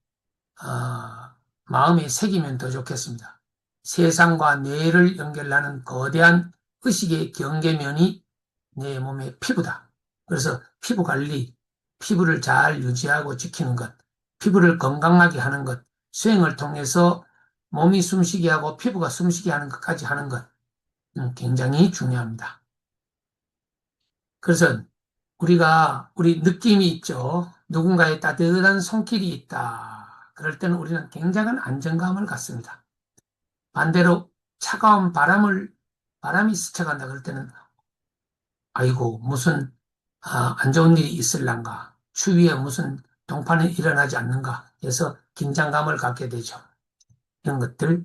마음에 새기면 더 좋겠습니다. 세상과 뇌를 연결하는 거대한 의식의 경계면이 내 몸의 피부다. 그래서 피부 관리, 피부를 잘 유지하고 지키는 것, 피부를 건강하게 하는 것, 수행을 통해서 몸이 숨쉬게 하고 피부가 숨쉬게 하는 것까지 하는 것, 굉장히 중요합니다. 그래서 우리 느낌이 있죠. 누군가의 따뜻한 손길이 있다. 그럴 때는 우리는 굉장한 안정감을 갖습니다. 반대로 차가운 바람이 스쳐간다 그럴 때는, 아이고, 무슨, 안 좋은 일이 있을란가. 추위에 무슨 동판이 일어나지 않는가. 해서 긴장감을 갖게 되죠. 이런 것들.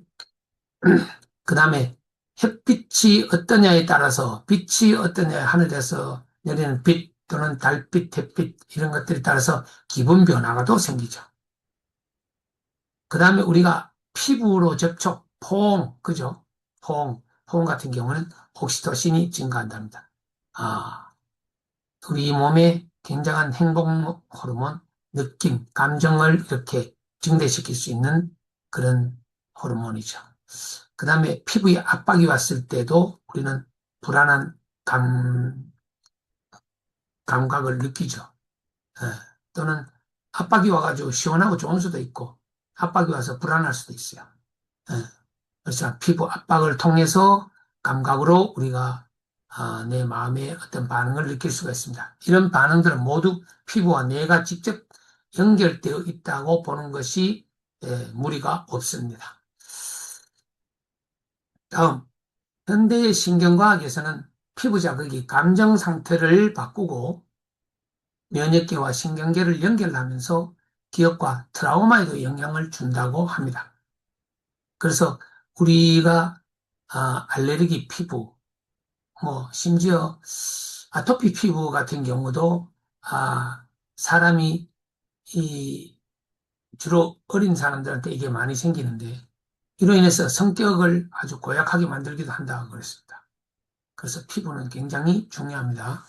그 다음에 햇빛이 어떠냐에 따라서 빛이 어떠냐 하늘에서 내리는 빛 또는 달빛, 햇빛 이런 것들에 따라서 기분 변화가 또 생기죠. 그 다음에 우리가 피부로 접촉, 포옹, 그죠? 포옹 같은 경우는 옥시토신이 증가한답니다. 아, 우리 몸에 굉장한 행복 호르몬, 느낌, 감정을 이렇게 증대시킬 수 있는 그런 호르몬이죠. 그 다음에 피부에 압박이 왔을 때도 우리는 불안한 감각을 느끼죠. 예, 또는 압박이 와가지고 시원하고 좋은 수도 있고, 압박이 와서 불안할 수도 있어요. 예, 그래서 피부 압박을 통해서 감각으로 우리가 내 마음의 어떤 반응을 느낄 수가 있습니다. 이런 반응들은 모두 피부와 뇌가 직접 연결되어 있다고 보는 것이 무리가 없습니다. 다음, 현대의 신경과학에서는 피부 자극이 감정 상태를 바꾸고 면역계와 신경계를 연결하면서 기억과 트라우마에도 영향을 준다고 합니다. 그래서 우리가 알레르기 피부, 뭐 심지어 아토피 피부 같은 경우도 사람이 이 주로 어린 사람들한테 이게 많이 생기는데 이로 인해서 성격을 아주 고약하게 만들기도 한다고 그랬습니다. 그래서 피부는 굉장히 중요합니다.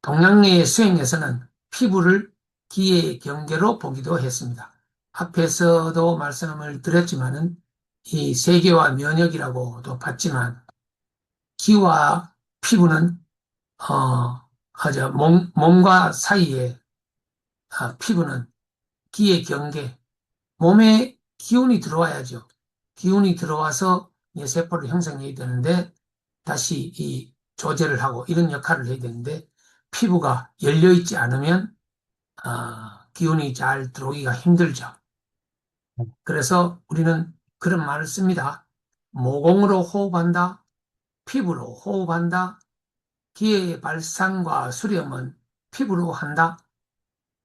동양의 수행에서는 피부를 기의 경계로 보기도 했습니다. 앞에서도 말씀을 드렸지만은 이 세계와 면역이라고도 봤지만 기와 피부는 아주 몸과 사이에 피부는 기의 경계, 몸에 기운이 들어와야죠. 기운이 들어와서 뇌세포를 형성해야 되는데 다시 이 조제를 하고 이런 역할을 해야 되는데 피부가 열려 있지 않으면 기운이 잘 들어오기가 힘들죠. 그래서 우리는 그런 말을 씁니다. 모공으로 호흡한다, 피부로 호흡한다, 기의 발산과 수렴은 피부로 한다,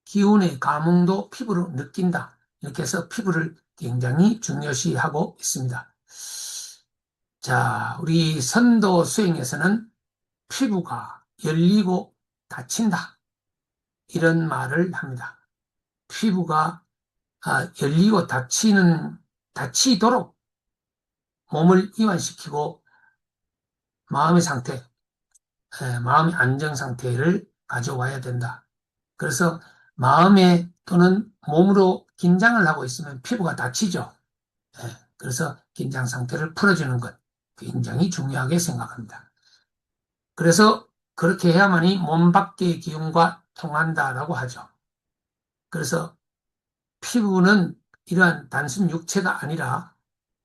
기운의 감흥도 피부로 느낀다. 이렇게 해서 피부를 굉장히 중요시하고 있습니다. 자, 우리 선도 수행에서는 피부가 열리고 닫힌다. 이런 말을 합니다. 피부가 열리고 닫히도록 몸을 이완시키고 마음의 상태, 마음의 안정 상태를 가져와야 된다. 그래서 마음에 또는 몸으로 긴장을 하고 있으면 피부가 다치죠. 그래서 긴장 상태를 풀어주는 것 굉장히 중요하게 생각합니다. 그래서 그렇게 해야만이 몸 밖의 기운과 통한다라고 하죠. 그래서 피부는 이러한 단순 육체가 아니라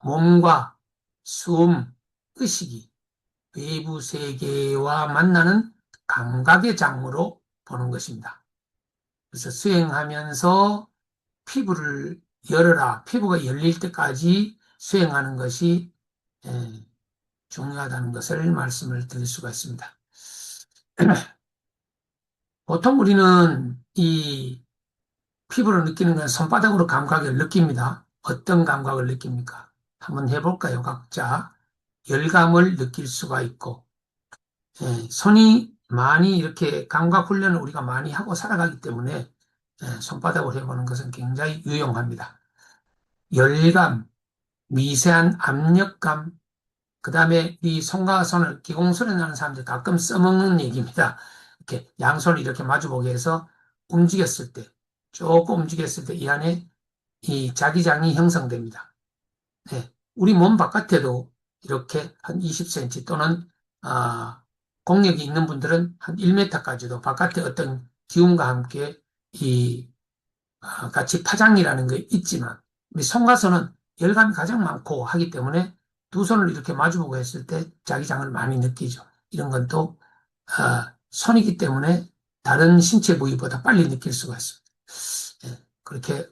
몸과 숨, 의식이 외부 세계와 만나는 감각의 장으로 보는 것입니다. 그래서 수행하면서 피부를 열어라. 피부가 열릴 때까지 수행하는 것이 중요하다는 것을 말씀을 드릴 수가 있습니다. 보통 우리는 이 피부를 느끼는 건 손바닥으로 감각을 느낍니다. 어떤 감각을 느낍니까? 한번 해볼까요, 각자? 열감을 느낄 수가 있고, 손이 많이 이렇게 감각 훈련을 우리가 많이 하고 살아가기 때문에 손바닥으로 해보는 것은 굉장히 유용합니다. 열감, 미세한 압력감, 그 다음에 이 손과 손을 기공소리 나는 사람들 가끔 써먹는 얘기입니다. 이렇게 양손을 이렇게 마주보게 해서 움직였을 때, 조금 움직였을 때 이 안에 이 자기장이 형성됩니다. 네. 우리 몸 바깥에도 이렇게 한 20cm 또는 공력이 있는 분들은 한 1m까지도 바깥에 어떤 기운과 함께 이 같이 파장이라는 게 있지만 우리 손과 손은 열감이 가장 많고 하기 때문에 두 손을 이렇게 마주보고 했을 때 자기장을 많이 느끼죠. 이런 건 또 손이기 때문에 다른 신체 부위보다 빨리 느낄 수가 있습니다. 그렇게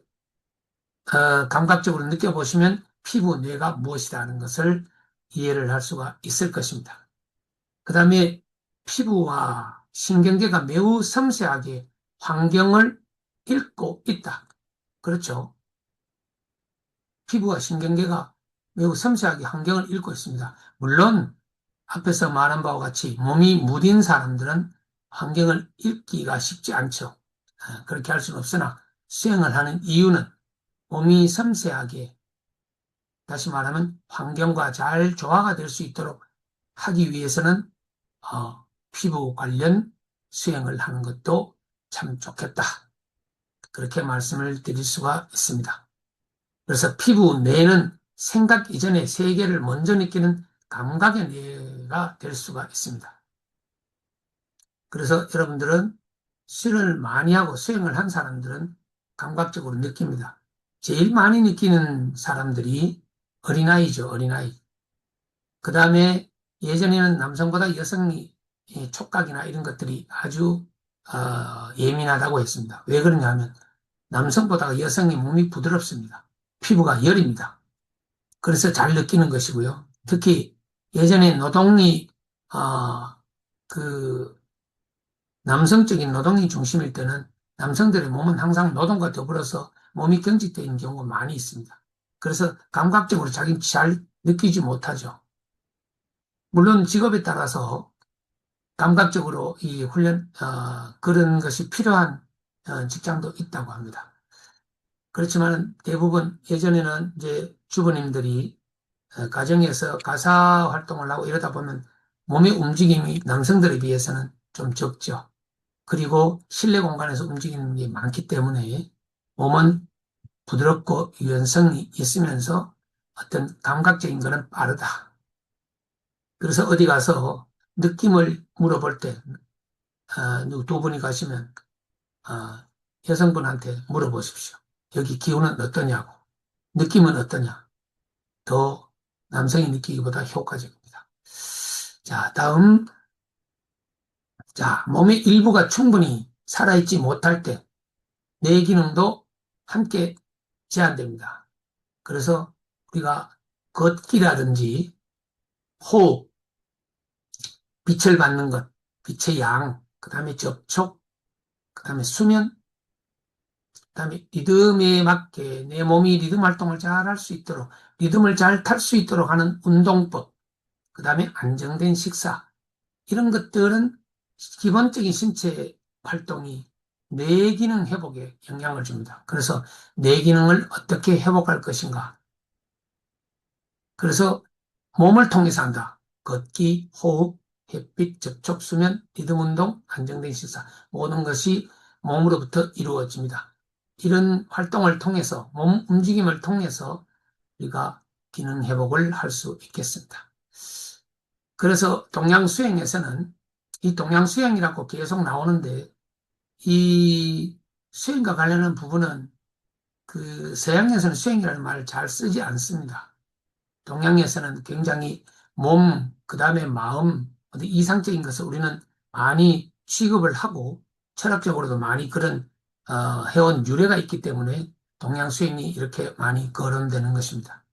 감각적으로 느껴보시면 피부, 뇌가 무엇이라는 것을 이해를 할 수가 있을 것입니다. 그 다음에 피부와 신경계가 매우 섬세하게 환경을 읽고 있다. 그렇죠. 피부와 신경계가 매우 섬세하게 환경을 읽고 있습니다. 물론 앞에서 말한 바와 같이 몸이 무딘 사람들은 환경을 읽기가 쉽지 않죠. 그렇게 할 수는 없으나 수행을 하는 이유는 몸이 섬세하게, 다시 말하면 환경과 잘 조화가 될 수 있도록 하기 위해서는 피부 관련 수행을 하는 것도 참 좋겠다. 그렇게 말씀을 드릴 수가 있습니다. 그래서 피부 뇌는 생각 이전에 세계를 먼저 느끼는 감각의 뇌가 될 수가 있습니다. 그래서 여러분들은 수행을 많이 하고 수행을 한 사람들은 감각적으로 느낍니다. 제일 많이 느끼는 사람들이 어린아이죠, 어린아이. 그 다음에 예전에는 남성보다 여성이 촉각이나 이런 것들이 아주 예민하다고 했습니다. 왜 그러냐면 남성보다 여성의 몸이 부드럽습니다. 피부가 열입니다. 그래서 잘 느끼는 것이고요. 특히 예전에 노동이 그 남성적인 노동이 중심일 때는 남성들의 몸은 항상 노동과 더불어서 몸이 경직되어 있는 경우가 많이 있습니다. 그래서 감각적으로 자기는 잘 느끼지 못하죠. 물론 직업에 따라서 감각적으로 이 훈련, 그런 것이 필요한 직장도 있다고 합니다. 그렇지만 대부분 예전에는 이제 주부님들이 가정에서 가사 활동을 하고 이러다 보면 몸의 움직임이 남성들에 비해서는 좀 적죠. 그리고 실내 공간에서 움직이는 게 많기 때문에 몸은 부드럽고 유연성이 있으면서 어떤 감각적인 거는 빠르다. 그래서 어디 가서 느낌을 물어볼 때, 두 분이 가시면, 어, 여성분한테 물어보십시오. 여기 기운은 어떠냐고. 느낌은 어떠냐. 더 남성이 느끼기보다 효과적입니다. 자, 다음. 자, 몸의 일부가 충분히 살아있지 못할 때, 뇌 기능도 함께 제한됩니다. 그래서 우리가 걷기라든지 호흡, 빛을 받는 것, 빛의 양, 그 다음에 접촉, 그 다음에 수면, 그 다음에 리듬에 맞게 내 몸이 리듬 활동을 잘 할 수 있도록, 리듬을 잘 탈 수 있도록 하는 운동법, 그 다음에 안정된 식사, 이런 것들은 기본적인 신체 활동이 뇌 기능 회복에 영향을 줍니다. 그래서 뇌 기능을 어떻게 회복할 것인가. 그래서 몸을 통해서 한다. 걷기, 호흡, 햇빛, 접촉, 수면, 리듬 운동, 안정된 식사. 모든 것이 몸으로부터 이루어집니다. 이런 활동을 통해서, 몸 움직임을 통해서 우리가 기능 회복을 할 수 있겠습니다. 그래서 동양수행에서는 이 동양수행이라고 계속 나오는데 이 수행과 관련한 부분은 그 서양에서는 수행이라는 말을 잘 쓰지 않습니다. 동양에서는 굉장히 몸, 그 다음에 마음, 어떤 이상적인 것을 우리는 많이 취급을 하고 철학적으로도 많이 그런 해온 유래가 있기 때문에 동양 수행이 이렇게 많이 거론되는 것입니다.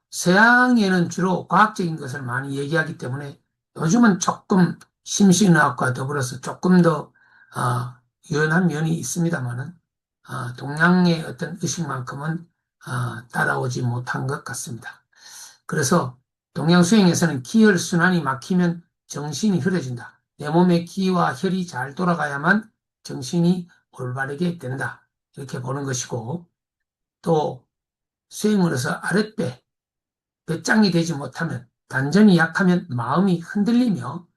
서양에는 주로 과학적인 것을 많이 얘기하기 때문에 요즘은 조금 심신의학과 더불어서 조금 더 유연한 면이 있습니다만은 동양의 어떤 의식만큼은 따라오지 못한 것 같습니다. 그래서 동양 수행에서는 기혈 순환이 막히면 정신이 흐려진다. 내 몸의 기와 혈이 잘 돌아가야만 정신이 올바르게 된다. 이렇게 보는 것이고 또 수행으로서 아랫배, 배짱이 되지 못하면 단전이 약하면 마음이 흔들리며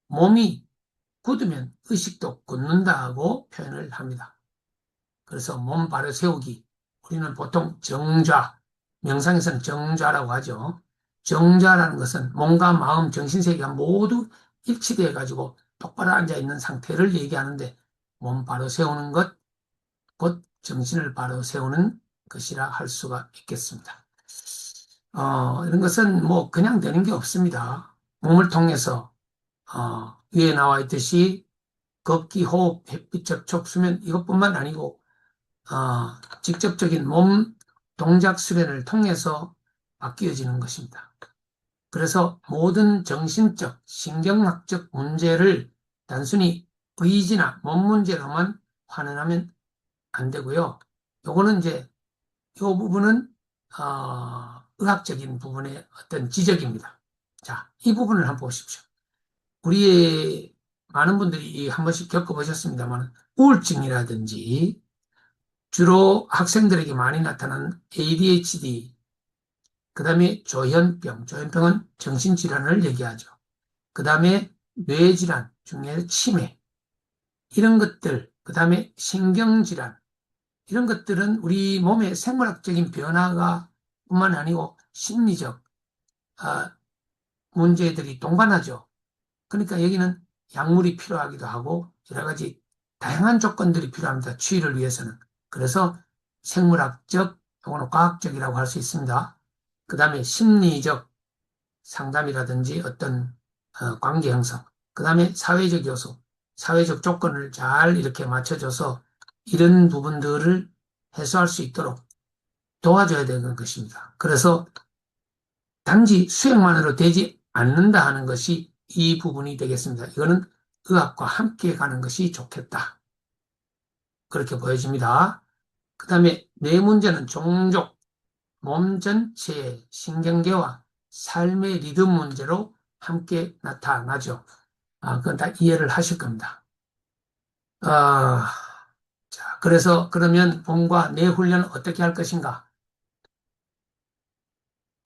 몸이 굳으면 의식도 굳는다고 표현을 합니다. 그래서 몸 바로 세우기. 우리는 보통 정좌, 명상에서는 정좌라고 하죠. 정좌라는 것은 몸과 마음, 정신세계가 모두 일치되어 가지고 똑바로 앉아 있는 상태를 얘기하는데 몸 바로 세우는 것, 곧 정신을 바로 세우는 것이라 할 수가 있겠습니다. 이런 것은 뭐 그냥 되는 게 없습니다. 몸을 통해서 위에 나와 있듯이 걷기, 호흡, 햇빛 접촉, 수면 이것뿐만 아니고 직접적인 몸 동작 수련을 통해서 바뀌어지는 것입니다. 그래서 모든 정신적, 신경학적 문제를 단순히 의지나 몸 문제로만 환원하면 안 되고요. 요거는 이제, 요 부분은, 의학적인 부분의 어떤 지적입니다. 자, 이 부분을 한번 보십시오. 우리 많은 분들이 한 번씩 겪어보셨습니다만, 우울증이라든지, 주로 학생들에게 많이 나타나는 ADHD, 그 다음에 조현병, 조현병은 정신질환을 얘기하죠. 그 다음에 뇌질환 중에 치매, 이런 것들, 그 다음에 신경질환, 이런 것들은 우리 몸의 생물학적인 변화가 뿐만 아니고 심리적 아, 문제들이 동반하죠. 그러니까 여기는 약물이 필요하기도 하고 여러 가지 다양한 조건들이 필요합니다. 치유를 위해서는. 그래서 생물학적 혹은 과학적이라고 할 수 있습니다. 그 다음에 심리적 상담이라든지 어떤 관계 형성, 그 다음에 사회적 요소, 사회적 조건을 잘 이렇게 맞춰줘서 이런 부분들을 해소할 수 있도록 도와줘야 되는 것입니다. 그래서 단지 수행만으로 되지 않는다 하는 것이 이 부분이 되겠습니다. 이거는 의학과 함께 가는 것이 좋겠다. 그렇게 보여집니다. 그 다음에 뇌 문제는 종족, 몸 전체의 신경계와 삶의 리듬 문제로 함께 나타나죠. 그건 다 이해를 하실 겁니다. 아, 자, 그래서 그러면 몸과 뇌 훈련은 어떻게 할 것인가?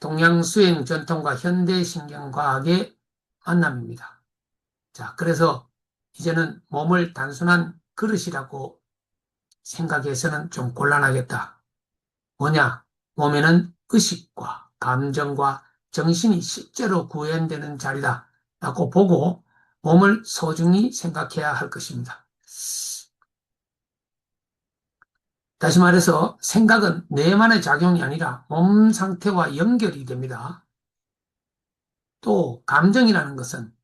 동양수행 전통과 현대신경과학의 만남입니다. 자, 그래서 이제는 몸을 단순한 그릇이라고 생각해서는 좀 곤란하겠다. 뭐냐? 몸에는 의식과 감정과 정신이 실제로 구현되는 자리다. 라고 보고 몸을 소중히 생각해야 할 것입니다. 다시 말해서 생각은 뇌만의 작용이 아니라 몸 상태와 연결이 됩니다. 또 감정이라는 것은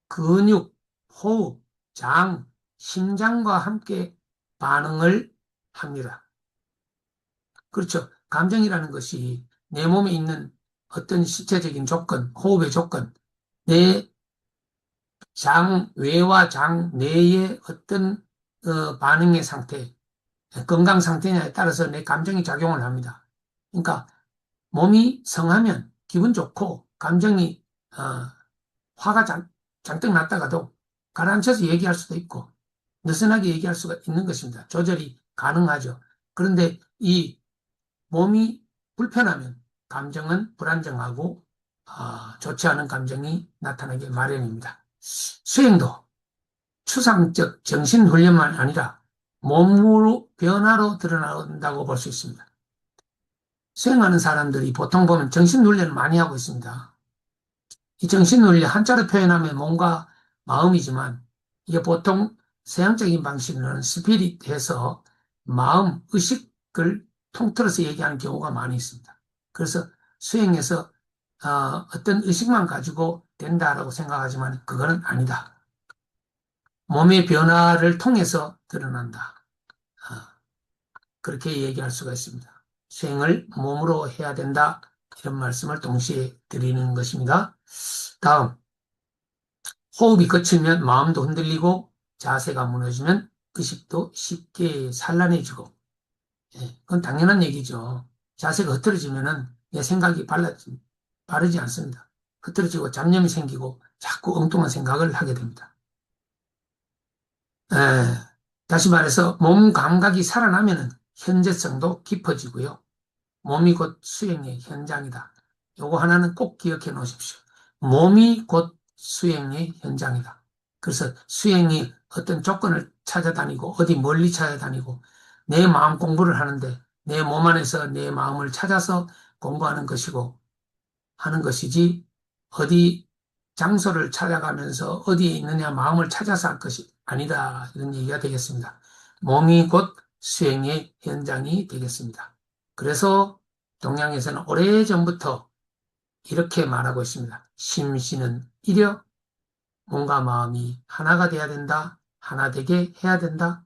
근육, 호흡, 장, 심장과 함께 반응을 합니다. 그렇죠. 감정이라는 것이 내 몸에 있는 어떤 신체적인 조건, 호흡의 조건, 내 장 외와 장 내의 어떤 반응의 상태, 건강 상태냐에 따라서 내 감정이 작용을 합니다. 그러니까 몸이 성하면 기분 좋고 감정이 화가 잔뜩 났다가도 가라앉혀서 얘기할 수도 있고 느슨하게 얘기할 수가 있는 것입니다. 조절이 가능하죠. 그런데 이 몸이 불편하면 감정은 불안정하고 좋지 않은 감정이 나타나기 마련입니다. 수행도 추상적 정신훈련만 아니라 몸으로 변화로 드러난다고 볼 수 있습니다. 수행하는 사람들이 보통 보면 정신훈련을 많이 하고 있습니다. 이 정신훈련 한자로 표현하면 몸과 마음이지만 이게 보통 서양적인 방식으로는 스피릿해서 마음, 의식을 통틀어서 얘기하는 경우가 많이 있습니다. 그래서 수행에서 어떤 의식만 가지고 된다라고 생각하지만 그거는 아니다. 몸의 변화를 통해서 드러난다. 그렇게 얘기할 수가 있습니다. 수행을 몸으로 해야 된다. 이런 말씀을 동시에 드리는 것입니다. 다음, 호흡이 거칠면 마음도 흔들리고 자세가 무너지면 의식도 쉽게 산란해지고, 그건 당연한 얘기죠. 자세가 흐트러지면은 내 생각이 바르지 않습니다. 흐트러지고 잡념이 생기고 자꾸 엉뚱한 생각을 하게 됩니다. 에, 다시 말해서 몸 감각이 살아나면은 현재성도 깊어지고요. 몸이 곧 수행의 현장이다. 요거 하나는 꼭 기억해 놓으십시오. 몸이 곧 수행의 현장이다. 그래서 수행이 어떤 조건을 찾아다니고 어디 멀리 찾아다니고 내 마음 공부를 하는데 내 몸 안에서 내 마음을 찾아서 공부하는 것이고 하는 것이지 어디 장소를 찾아가면서 어디에 있느냐 마음을 찾아서 할 것이 아니다. 이런 얘기가 되겠습니다. 몸이 곧 수행의 현장이 되겠습니다. 그래서 동양에서는 오래전부터 이렇게 말하고 있습니다. 심신은 일여 몸과 마음이 하나가 돼야 된다. 하나 되게 해야 된다.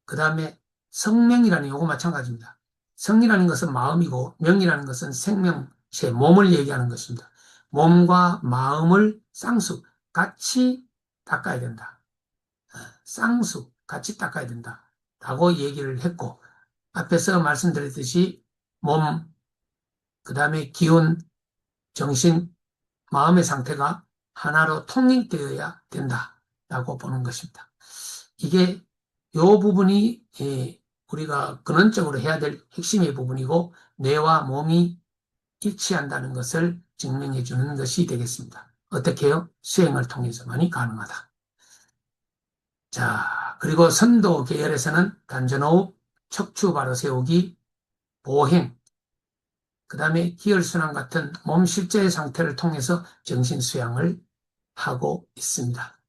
그 다음에 성명이라는 요거 마찬가지입니다. 성이라는 것은 마음이고 명이라는 것은 생명체, 몸을 얘기하는 것입니다. 몸과 마음을 쌍수, 같이 닦아야 된다. 쌍수, 같이 닦아야 된다. 라고 얘기를 했고, 앞에서 말씀드렸듯이 몸, 그 다음에 기운, 정신, 마음의 상태가 하나로 통일되어야 된다라고 보는 것입니다. 이게 요 부분이 우리가 근원적으로 해야 될 핵심의 부분이고 뇌와 몸이 일치한다는 것을 증명해 주는 것이 되겠습니다. 어떻게요? 수행을 통해서만이 가능하다. 자, 그리고 선도 계열에서는 단전호흡, 척추 바로 세우기, 보행, 그 다음에 기혈순환 같은 몸 실제의 상태를 통해서 정신 수양을 하고 있습니다.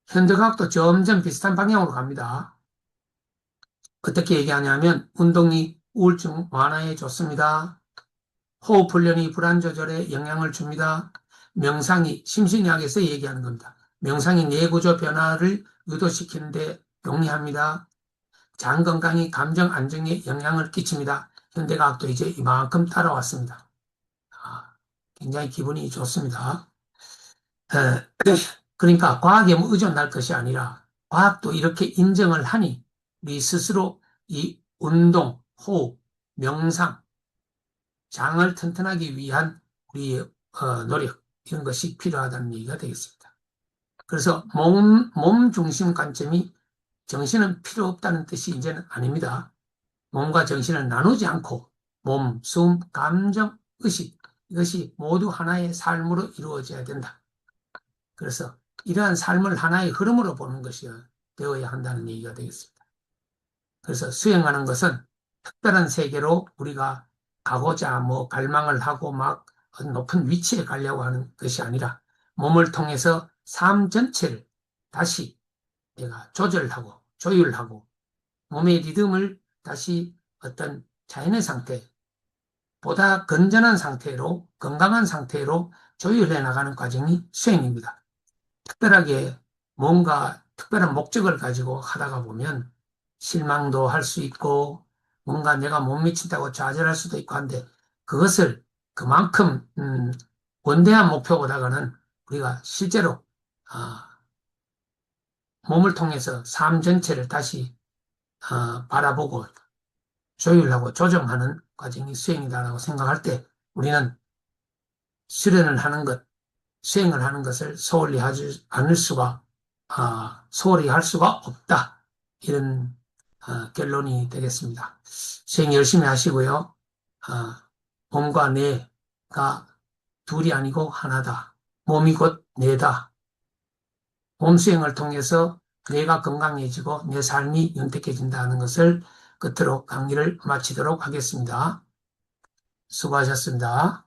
현대과학도 점점 비슷한 방향으로 갑니다. 어떻게 얘기하냐면 운동이 우울증 완화에 좋습니다. 호흡 훈련이 불안 조절에 영향을 줍니다. 명상이 심신의학에서 얘기하는 겁니다. 명상이 뇌구조 변화를 유도시키는 데 용이합니다. 장 건강이 감정 안정에 영향을 끼칩니다. 현대과학도 이제 이만큼 따라왔습니다. 굉장히 기분이 좋습니다. 그러니까 과학에 의존할 것이 아니라 과학도 이렇게 인정을 하니 우리 스스로 이 운동, 호흡, 명상, 장을 튼튼하기 위한 우리의 노력 이런 것이 필요하다는 얘기가 되겠습니다. 그래서 몸 중심 관점이 정신은 필요 없다는 뜻이 이제는 아닙니다. 몸과 정신을 나누지 않고 몸, 숨, 감정, 의식 이것이 모두 하나의 삶으로 이루어져야 된다. 그래서 이러한 삶을 하나의 흐름으로 보는 것이 되어야 한다는 얘기가 되겠습니다. 그래서 수행하는 것은 특별한 세계로 우리가 가고자 갈망을 하고 막 높은 위치에 가려고 하는 것이 아니라 몸을 통해서 삶 전체를 다시 내가 조절하고 조율하고 몸의 리듬을 다시 어떤 자연의 상태, 보다 건전한 상태로 건강한 상태로 조율해 나가는 과정이 수행입니다. 특별하게 뭔가 특별한 목적을 가지고 하다가 보면 실망도 할 수 있고 뭔가 내가 못 미친다고 좌절할 수도 있고 한데 그것을 그만큼 원대한 목표보다는 우리가 실제로 몸을 통해서 삶 전체를 다시 바라보고 조율하고 조정하는 과정이 수행이다라고 생각할 때 우리는 수련을 하는 것, 수행을 하는 것을 소홀히 하지 않을 수가, 소홀히 할 수가 없다. 이런 결론이 되겠습니다. 수행 열심히 하시고요. 몸과 뇌가 둘이 아니고 하나다. 몸이 곧 뇌다. 몸 수행을 통해서 뇌가 건강해지고 내 삶이 윤택해진다는 것을 끝으로 강의를 마치도록 하겠습니다. 수고하셨습니다.